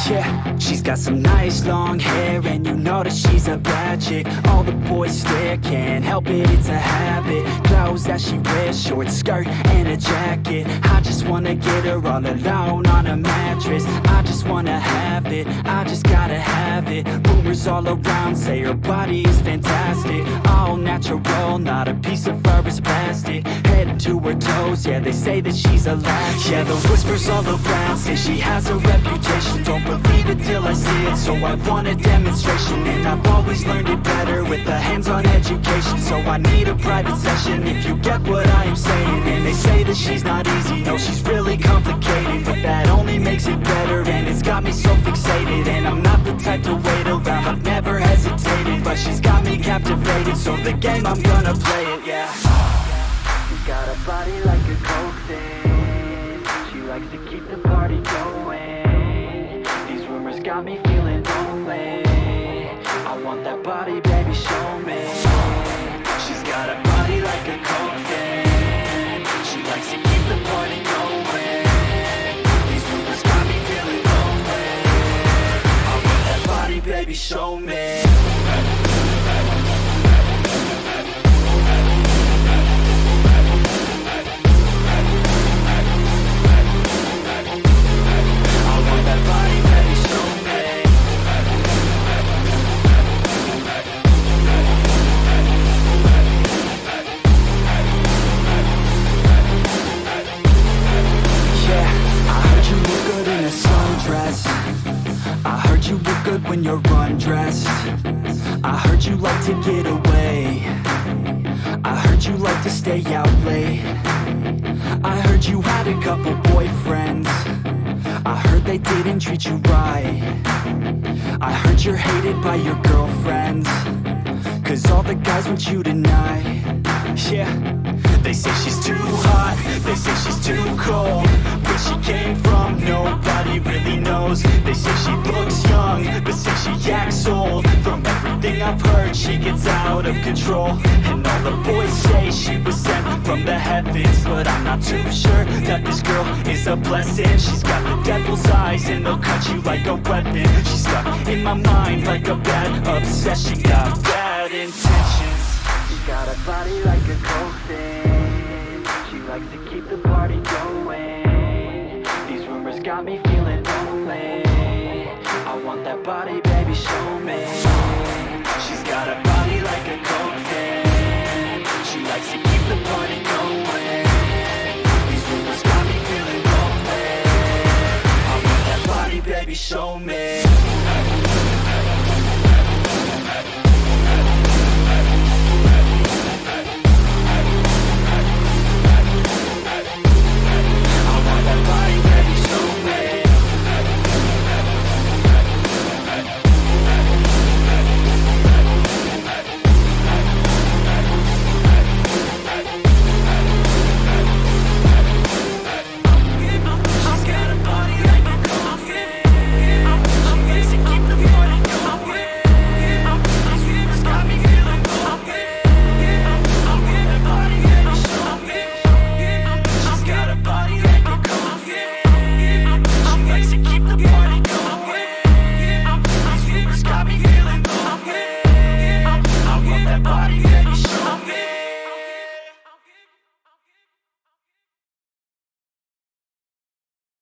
Yeah, she's got some nice long hair, and you know that she's a bad chick. All the boys stare, can't help it, it's a habit. Clothes that she wears, short skirt and a jacket. I just wanna get her all alone on a mattress. I just wanna have it, I just gotta have it. Rumors all around say her body is fantastic. All natural, not a piece of fur is plastic. Head to her toes, yeah, they say that she's a latch. Yeah, the whispers all around say she has a reputation. Don't believe it till I see it, so I want a demonstration. And I've always learned it better with a hands-on education. So I need a private session if you get what I am saying. And they say that she's not easy, no, she's really complicated. But that only makes it better, and it's got me so fixated. And I'm not the type to wait around, I've never hesitated. But she's got me captivated, so the game, I'm gonna play it, yeah. She's got a body like a coke thing. She likes to keep the party going. These rumors got me feeling lonely. I want that body, baby, show me. She's got a body like a coke thing. She likes to keep the party going. These rumors got me feeling lonely. I want that body, baby, show me. I heard you look good when you're undressed. I heard you like to get away. I heard you like to stay out late. I heard you had a couple boyfriends. I heard they didn't treat you right. I heard you're hated by your girlfriends, 'cause all the guys want you tonight. Yeah, they say she's too hot, they say she's too cold. Where she came from, nobody really knows. They say she looks young, but say she acts old. From everything I've heard, she gets out of control. And all the boys say she was sent from the heavens, but I'm not too sure that this girl is a blessing. She's got the devil's eyes, and they'll cut you like a weapon. She's stuck in my mind like a bad obsession. Got bad intentions. She's got a body like a coke thing. She likes to keep the party going. These rumors got me feeling lonely. I want that body, baby, show me.